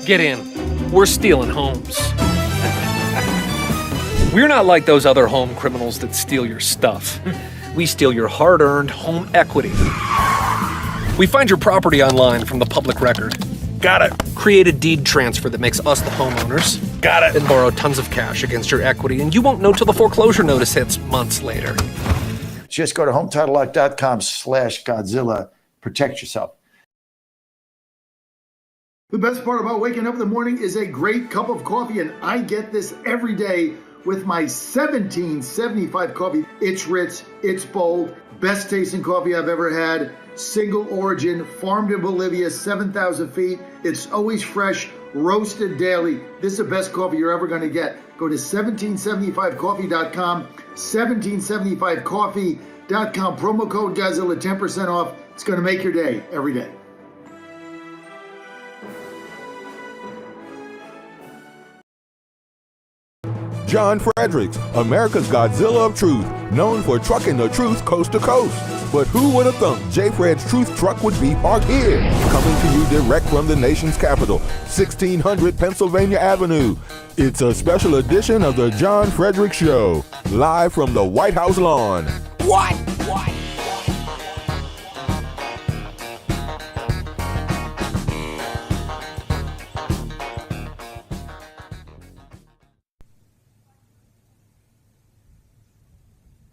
Get in. We're stealing homes. We're not like those other home criminals that steal your stuff. We steal your hard-earned home equity. We find your property online from the public record. Got it. Create a deed transfer that makes us the homeowners. Got it. And borrow tons of cash against your equity, and you won't know till the foreclosure notice hits months later. Just go to HometitleLock.com/Godzilla. Protect yourself. The best part about waking up in the morning is a great cup of coffee, and I get this every day with my 1775 coffee. It's rich, it's bold, best tasting coffee I've ever had. Single origin, farmed in Bolivia, 7,000 feet. It's always fresh, roasted daily. This is the best coffee you're ever going to get. Go to 1775coffee.com, 1775coffee.com. Promo code Godzilla, 10% off. It's going to make your day every day. John Fredericks, America's Godzilla of Truth, known for trucking the truth coast to coast. But who would have thunk J. Fred's Truth Truck would be parked here? Coming to you direct from the nation's capital, 1600 Pennsylvania Avenue. It's a special edition of the John Fredericks Show, live from the White House lawn. What?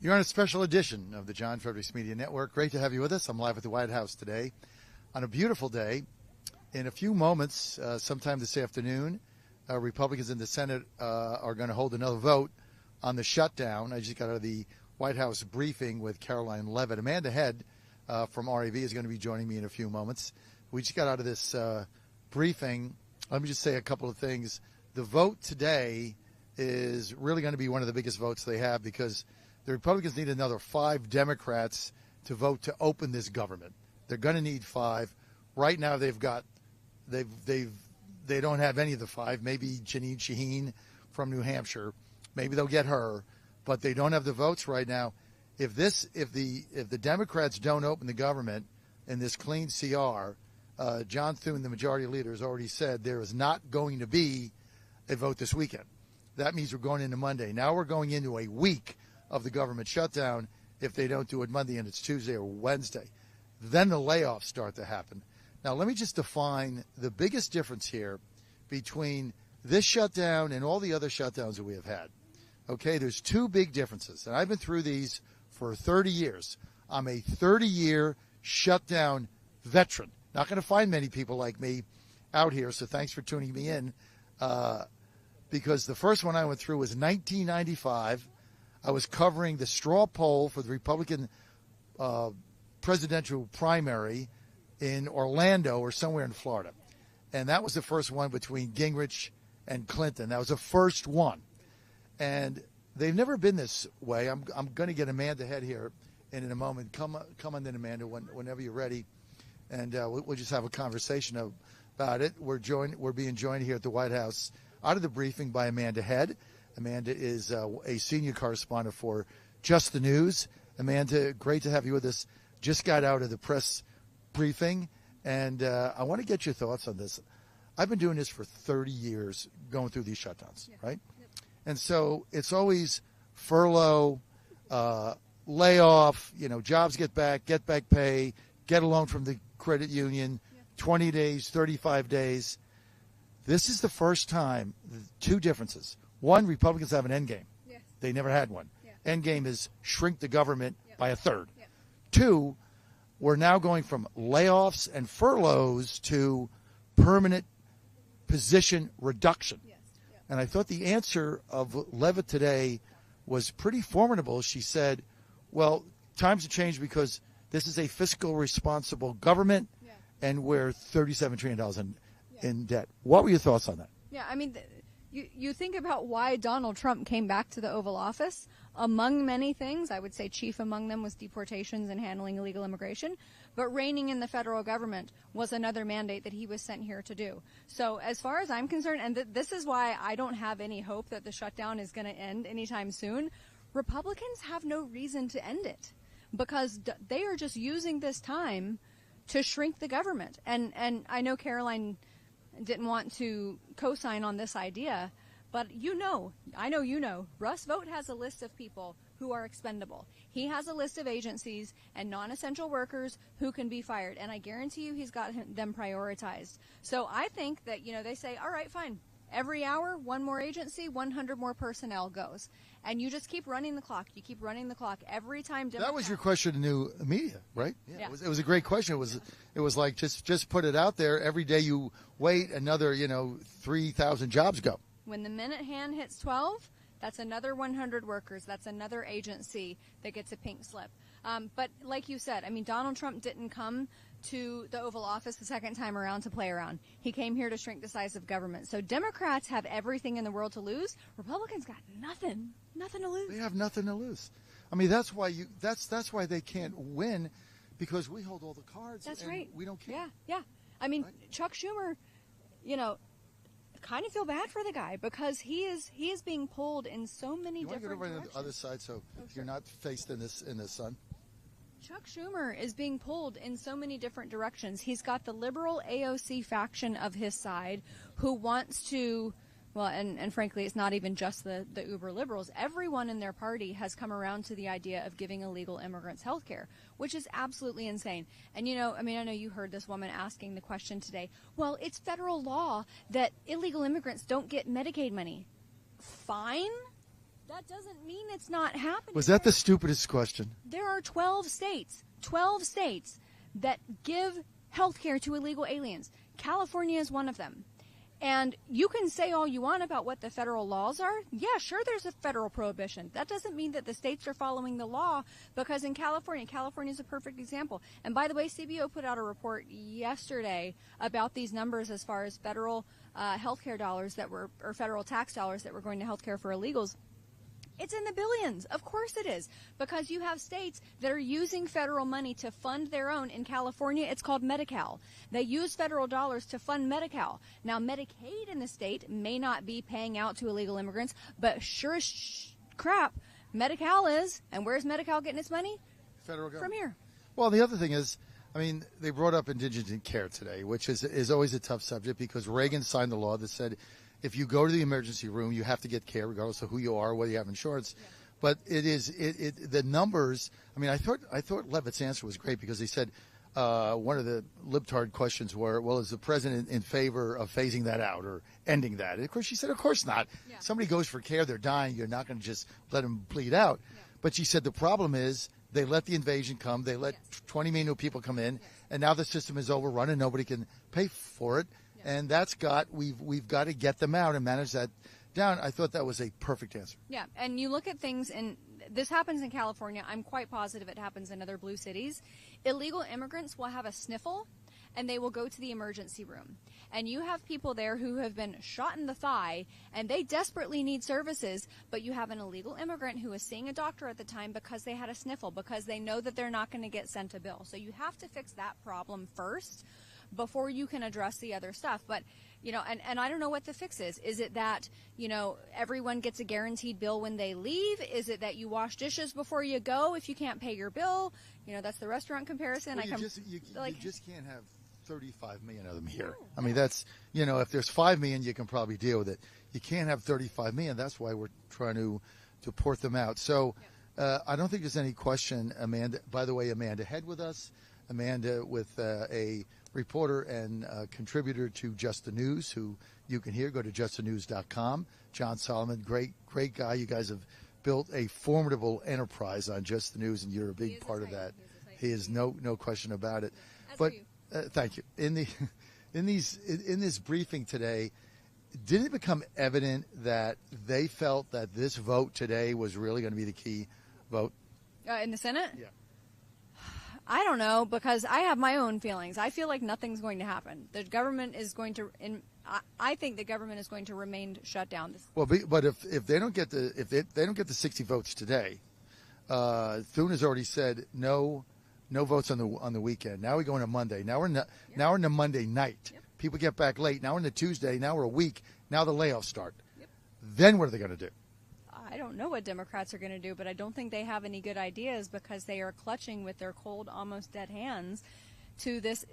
You're on a special edition of the John Fredericks Media Network. Great to have you with us. I'm live at the White House today on a beautiful day. In a few moments, sometime this afternoon, Republicans in the Senate are going to hold another vote on the shutdown. I just got out of the White House briefing with Caroline Levitt. Amanda Head from RAV is going to be joining me in a few moments. We just got out of this briefing. Let me just say a couple of things. The vote today is really going to be one of the biggest votes they have because the Republicans need another 5 Democrats to vote to open this government. They're going to need 5. Right now, they don't have any of the 5. Maybe Janine Shaheen from New Hampshire. Maybe they'll get her, but they don't have the votes right now. If the Democrats don't open the government in this clean CR, John Thune, the majority leader, has already said there is not going to be a vote this weekend. That means we're going into Monday. Now we're going into a week of the government shutdown if they don't do it Monday and it's Tuesday or Wednesday. Then the layoffs start to happen. Now, let me just define the biggest difference here between this shutdown and all the other shutdowns that we have had. Okay, there's 2 big differences, and I've been through these for 30 years. I'm a 30-year shutdown veteran. Not going to find many people like me out here, so thanks for tuning me in, because the first one I went through was 1995. I was covering the straw poll for the Republican presidential primary in Orlando or somewhere in Florida. And that was the first one between Gingrich and Clinton. That was the first one. And they've never been this way. I'm going to get Amanda Head here in a moment. Come on in, Amanda, whenever you're ready. And we'll just have a conversation about it. We're being joined here at the White House out of the briefing by Amanda Head. Amanda is a senior correspondent for Just the News. Amanda, great to have you with us. Just got out of the press briefing, and I want to get your thoughts on this. I've been doing this for 30 years, going through these shutdowns, right? Yep. And so it's always furlough, layoff, jobs get back pay, get a loan from the credit union, 20 days, 35 days. This is the first time, 2 differences. One, Republicans have an end game. Yes. They never had one. Yeah. End game is shrink the government by a third. Yeah. 2, we're now going from layoffs and furloughs to permanent position reduction. Yes. Yeah. And I thought the answer of Levitt today was pretty formidable. She said, well, times have changed because this is a fiscal responsible government, and we're $37 trillion in debt. What were your thoughts on that? Yeah, I mean, you think about why Donald Trump came back to the Oval Office. Among many things, I would say chief among them was deportations and handling illegal immigration. But reigning in the federal government was another mandate that he was sent here to do. So as far as I'm concerned, and this is why I don't have any hope that the shutdown is going to end anytime soon, Republicans have no reason to end it because they are just using this time to shrink the government. And I know Caroline didn't want to co-sign on this idea, but I know Russ Vought has a list of people who are expendable. He has a list of agencies and non-essential workers who can be fired, and I guarantee you he's got them prioritized. So I think that, they say, all right, fine. Every hour, one more agency, 100 more personnel goes. And you just keep running the clock. You keep running the clock every time. That was your question to new media, right? Yeah. It was a great question. It was like, just put it out there. Every day you wait, another, 3,000 jobs go. When the minute hand hits 12, that's another 100 workers. That's another agency that gets a pink slip. But like you said, Donald Trump didn't come to the Oval Office the second time around to play around. He came here to shrink the size of government. So Democrats have everything in the world to lose. Republicans got nothing to lose. They have nothing to lose. That's why that's why they can't win, because we hold all the cards. That's and right. We don't care. Yeah. Chuck Schumer, kind of feel bad for the guy because he is being pulled in so many different directions. You want to get over to the other side so you're not faced in the sun? Chuck Schumer is being pulled in so many different directions. He's got the liberal AOC faction of his side who wants to, and frankly, it's not even just the uber liberals. Everyone in their party has come around to the idea of giving illegal immigrants health care, which is absolutely insane. And, I know you heard this woman asking the question today, well, it's federal law that illegal immigrants don't get Medicaid money. Fine. That doesn't mean it's not happening. Was that the stupidest question? There are 12 states that give health care to illegal aliens. California is one of them. And you can say all you want about what the federal laws are. Yeah, sure, there's a federal prohibition. That doesn't mean that the states are following the law, because in California is a perfect example. And by the way, CBO put out a report yesterday about these numbers as far as federal healthcare dollars or federal tax dollars that were going to healthcare for illegals. It's in the billions. Of course it is. Because you have states that are using federal money to fund their own. In California, it's called Medi-Cal. They use federal dollars to fund Medi-Cal. Now, Medicaid in the state may not be paying out to illegal immigrants, but sure as crap, Medi-Cal is. And where's Medi-Cal getting its money? Federal government. From here. Well, the other thing is, they brought up indigent care today, which is always a tough subject, because Reagan signed the law that said, if you go to the emergency room, you have to get care regardless of who you are, whether you have insurance. Yeah. But the numbers. I thought Levitt's answer was great, because he said one of the libtard questions were, well, is the president in favor of phasing that out or ending that? And of course, she said, of course not. Yeah. Somebody goes for care, they're dying. You're not going to just let them bleed out. Yeah. But she said the problem is they let the invasion come. They let 20 million new people come in, and now the system is overrun and nobody can pay for it. And we've got to get them out and manage that down. I thought that was a perfect answer. Yeah, and you look at things, and this happens in California. I'm quite positive it happens in other blue cities. Illegal immigrants will have a sniffle, and they will go to the emergency room. And you have people there who have been shot in the thigh, and they desperately need services, but you have an illegal immigrant who is seeing a doctor at the time because they had a sniffle, because they know that they're not going to get sent a bill. So you have to fix that problem first before you can address the other stuff. But, and I don't know what the fix is. Is it that, everyone gets a guaranteed bill when they leave? Is it that you wash dishes before you go if you can't pay your bill? That's the restaurant comparison. Well, you just can't have 35 million of them here. That's, if there's 5 million, you can probably deal with it. You can't have 35 million. That's why we're trying to port them out. So I don't think there's any question. Amanda, by the way, Amanda Head with us. Amanda with a reporter and contributor to Just the News, who you can hear. Go to justthenews.com. John Solomon, great guy. You guys have built a formidable enterprise on Just the News, and you're a big part of that. He is no question about it. But thank you. In this briefing today, did it become evident that they felt that this vote today was really going to be the key vote? In the Senate? Yeah. I don't know, because I have my own feelings. I feel like nothing's going to happen. The government is going to, I think the government is going to remain shut down. Well, but if they don't get the 60 votes today, Thune has already said no votes on the weekend. Now we go into Monday. Now we're into Monday night. Yep. People get back late. Now we're into Tuesday. Now we're a week. Now the layoffs start. Yep. Then what are they going to do? I don't know what Democrats are going to do, but I don't think they have any good ideas, because they are clutching with their cold, almost dead hands to this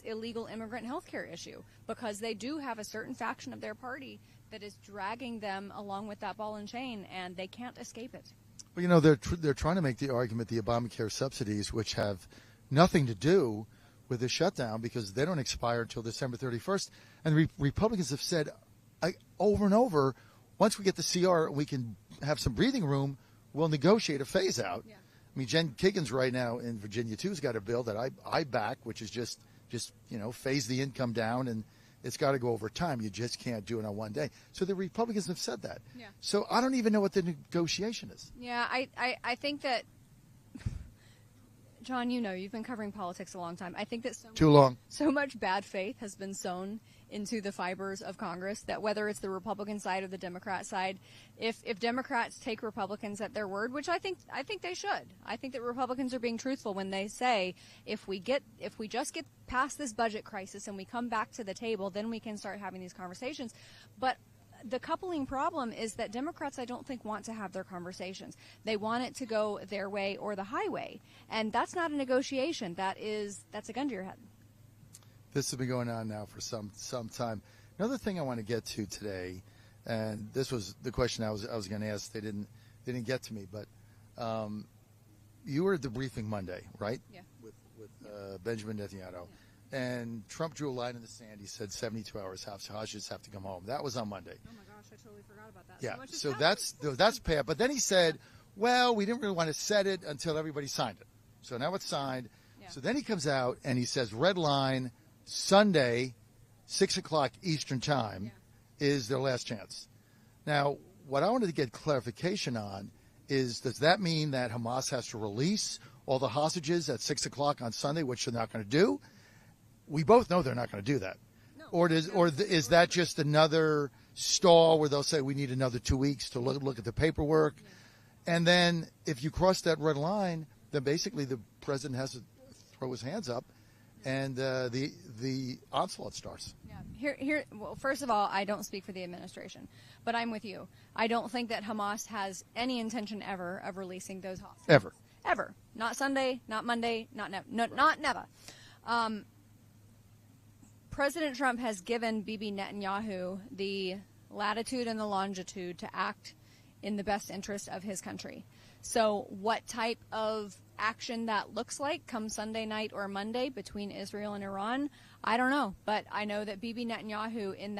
illegal immigrant health care issue, because they do have a certain faction of their party that is dragging them along with that ball and chain, and they can't escape it. Well, you know, they're trying to make the argument the Obamacare subsidies, which have nothing to do with the shutdown because they don't expire until December 31st. And Republicans have said over and over, once we get the CR, we can have some breathing room, we'll negotiate a phase out. Yeah. I mean, Jen Kiggins right now in Virginia, too, has got a bill that I back, which is just phase the income down, and it's got to go over time. You just can't do it on one day. So the Republicans have said that. Yeah. So I don't even know what the negotiation is. Yeah, I think that, John, you've been covering politics a long time. I think that so much bad faith has been sown into the fibers of Congress that whether it's the Republican side or the Democrat side, if Democrats take Republicans at their word, which I think they should. I think that Republicans are being truthful when they say if we just get past this budget crisis and we come back to the table, then we can start having these conversations. But the coupling problem is that Democrats, I don't think, want to have their conversations. They want it to go their way or the highway. And that's not a negotiation. That's a gun to your head. This has been going on now for some time. Another thing I want to get to today, and this was the question I was going to ask. They didn't get to me, but you were at the briefing Monday, right? Yeah. With Benjamin Netanyahu. Yeah. And Trump drew a line in the sand. He said 72 hours, hostages have to come home. That was on Monday. Oh, my gosh, I totally forgot about that. Yeah, so that's bad. But then he said, well, we didn't really want to set it until everybody signed it. So now it's signed. Yeah. So then he comes out and he says, red line, Sunday, 6 o'clock Eastern time is their last chance. Now, what I wanted to get clarification on is, does that mean that Hamas has to release all the hostages at 6 o'clock on Sunday, which they're not going to do? We both know they're not going to do that. No, or is that just another stall where they'll say we need another 2 weeks to look at the paperwork? Yeah. And then if you cross that red line, then basically the president has to throw his hands up and the onslaught starts. Yeah. Well, first of all, I don't speak for the administration, but I'm with you. I don't think that Hamas has any intention ever of releasing those hostages. Ever. Not Sunday, not Monday, not never. President Trump has given Bibi Netanyahu the latitude and the longitude to act in the best interest of his country. So what type of action that looks like come Sunday night or Monday between Israel and Iran, I don't know. But I know that Bibi Netanyahu in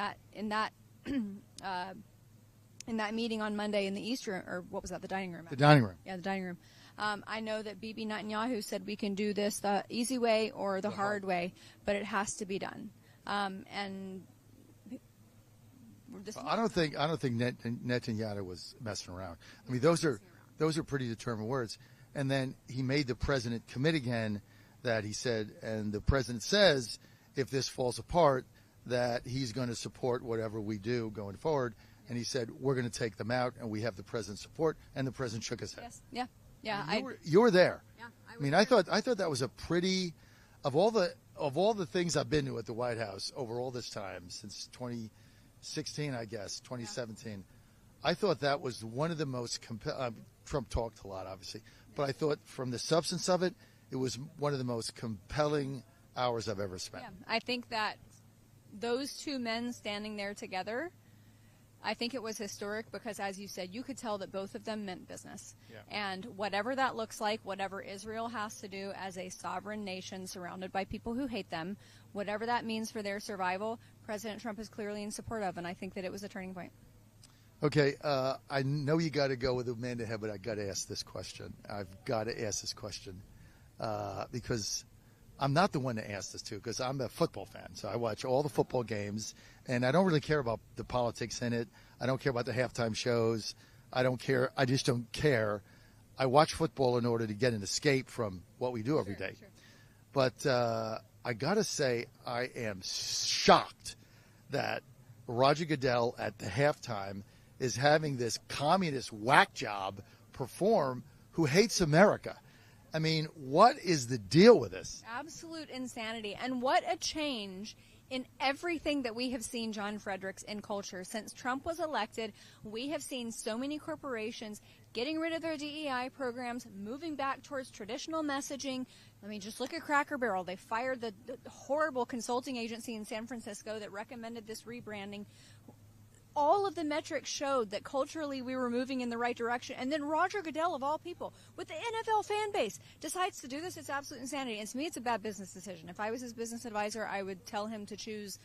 that meeting on Monday in the Eastern, or what was that, the dining room? The dining room. Yeah, the dining room. I know that Bibi Netanyahu said we can do this the easy way or the hard way, but it has to be done. And I don't think Netanyahu was messing around. I mean, those are pretty determined words. And then he made the president commit again that he said, and the president says, if this falls apart, that he's going to support whatever we do going forward. And he said, we're going to take them out, and we have the president's support. And the president shook his head. Yes. Yeah. You were there. Yeah. I mean, I thought that was a pretty, of all the things I've been to at the White House over all this time since 2016, I guess 2017, yeah. I thought that was one of the most Trump talked a lot, obviously, but I thought from the substance of it, it was one of the most compelling hours I've ever spent. Yeah, I think that those two men standing there together, I think it was historic because, as you said, you could tell that both of them meant business. Yeah. And whatever that looks like, whatever Israel has to do as a sovereign nation surrounded by people who hate them, whatever that means for their survival, President Trump is clearly in support of, and I think that it was a turning point. Okay, I know you got to go with Amanda Head, but I got to ask this question. I've got to ask this question because I'm not the one to ask this to, because I'm a football fan. So I watch all the football games, and I don't really care about the politics in it. I don't care about the halftime shows. I don't care. I just don't care. I watch football in order to get an escape from what we do every day. Sure. But I got to say, I am shocked that Roger Goodell at the halftime is having this communist whack job perform who hates America. I mean, what is the deal with this? Absolute insanity. And what a change in everything that we have seen John Fredericks in culture since Trump was elected, we have seen so many corporations getting rid of their DEI programs, moving back towards traditional messaging. I mean, just look at Cracker Barrel. They fired the horrible consulting agency in San Francisco that recommended this rebranding. All of the metrics showed that culturally we were moving in the right direction. And then Roger Goodell, of all people, with the NFL fan base, decides to do this. It's absolute insanity. And to me, it's a bad business decision. If I was his business advisor, I would tell him to choose,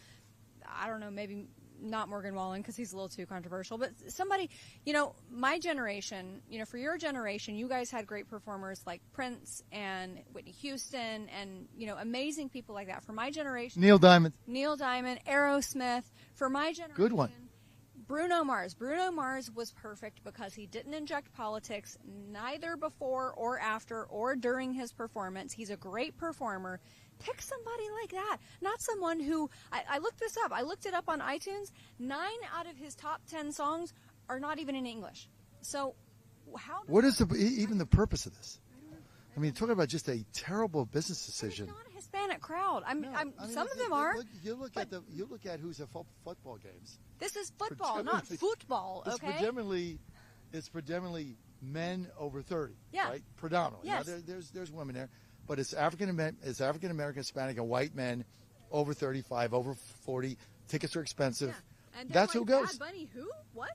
I don't know, maybe not Morgan Wallen because he's a little too controversial, but somebody, my generation, for your generation, you guys had great performers like Prince and Whitney Houston and, amazing people like that. For my generation, Neil Diamond, Aerosmith. For my generation, good one. Bruno Mars. Bruno Mars was perfect because he didn't inject politics, neither before or after or during his performance. He's a great performer. Pick somebody like that, not someone who, I looked this up. I looked it up on iTunes. 9 out of his top 10 songs are not even in English. So what is even the purpose of this? I mean, talking about just a terrible business decision. It's not a Hispanic crowd. Some of them are. You look at who's at football games. This is football, not football. Okay. It's predominantly men over 30. Yeah. Right. Predominantly. Yes. Now, there's women there, but it's African American, Hispanic, and white men over 35, over 40. Tickets are expensive. Yeah. And that's who goes. Bad Bunny, who? What?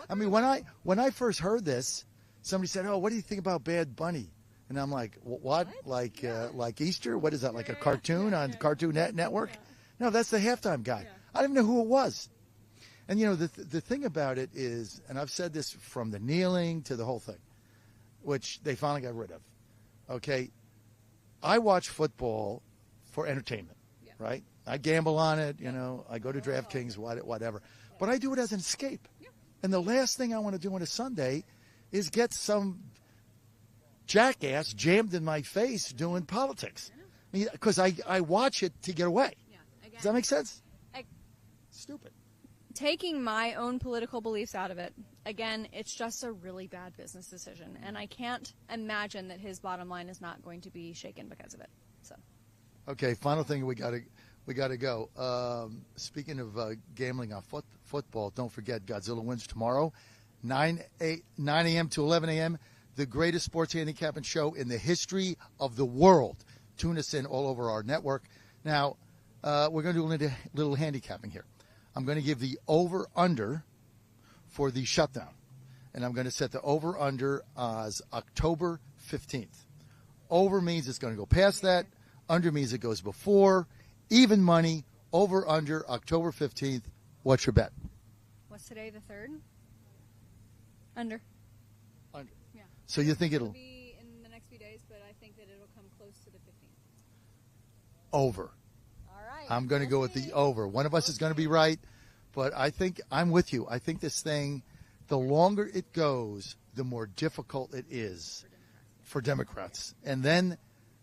I mean, when I first heard this, somebody said, "Oh, what do you think about Bad Bunny?" And I'm like, what? Like Easter? What is that? Like a cartoon on Cartoon Network? Yeah. No, that's the halftime guy. Yeah. I didn't even know who it was. And the thing about it is, and I've said this from the kneeling to the whole thing, which they finally got rid of. Okay, I watch football for entertainment, right? I gamble on it, I go to DraftKings, whatever. But I do it as an escape. Yeah. And the last thing I want to do on a Sunday is get some jackass jammed in my face doing politics. Because I watch it to get away. Yeah, does that make sense? Stupid. Taking my own political beliefs out of it, again, it's just a really bad business decision. And I can't imagine that his bottom line is not going to be shaken because of it. So. Okay, final thing, we got to go. Speaking of gambling on football, don't forget Godzilla wins tomorrow, 9 a.m. to 11 a.m., the greatest sports handicapping show in the history of the world. Tune us in all over our network. Now, we're going to do a little handicapping here. I'm going to give the over-under for the shutdown. And I'm going to set the over-under as October 15th. Over means it's going to go past that. Under means it goes before. Even money, over-under, October 15th. What's your bet? What's today, the 3rd? Under. Under. Yeah. So you think it'll be in the next few days, but I think that it'll come close to the 15th. Over. All right. I'm going to go with the over. One of us is going to be right, but I think I'm with you. I think this thing, the longer it goes, the more difficult it is for Democrats. And then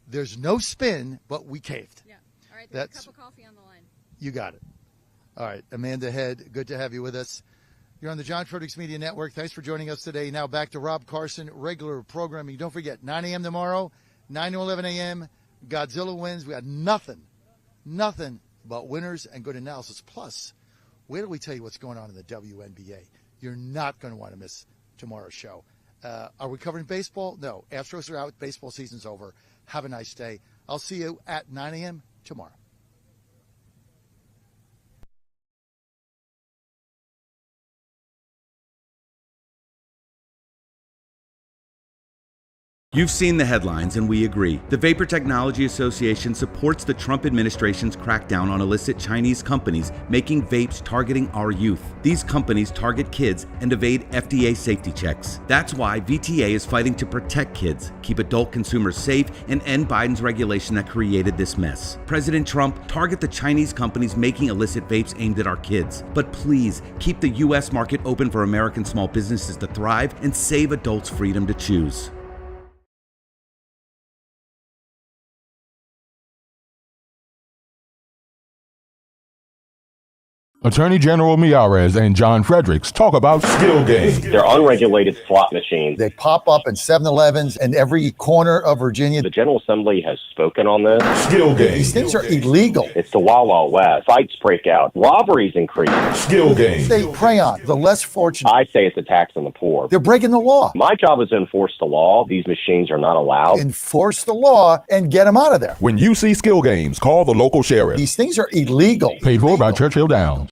there's no spin, but we caved. Yeah. All right. There's a cup of coffee on the line. You got it. All right. Amanda Head, good to have you with us. You're on the John Fredericks Media Network. Thanks for joining us today. Now back to Rob Carson, regular programming. Don't forget, 9 a.m. tomorrow, 9 to 11 a.m., Godzilla wins. We got nothing but winners and good analysis. Plus, wait till we tell you what's going on in the WNBA. You're not going to want to miss tomorrow's show. Are we covering baseball? No. Astros are out. Baseball season's over. Have a nice day. I'll see you at 9 a.m. tomorrow. You've seen the headlines, and we agree. The Vapor Technology Association supports the Trump administration's crackdown on illicit Chinese companies making vapes targeting our youth. These companies target kids and evade FDA safety checks. That's why VTA is fighting to protect kids, keep adult consumers safe, and end Biden's regulation that created this mess. President Trump, target the Chinese companies making illicit vapes aimed at our kids. But please, keep the U.S. market open for American small businesses to thrive and save adults freedom to choose. Attorney General Miyares and John Fredericks talk about skill games. They're unregulated slot machines. They pop up in 7-Elevens in every corner of Virginia. The General Assembly has spoken on this. Skill games. These things are illegal. It's the Wild Wild West. Fights break out. Robberies increase. Skill games. They prey on the less fortunate. I say it's a tax on the poor. They're breaking the law. My job is to enforce the law. These machines are not allowed. Enforce the law and get them out of there. When you see skill games, call the local sheriff. These things are illegal. Paid for by Churchill Downs.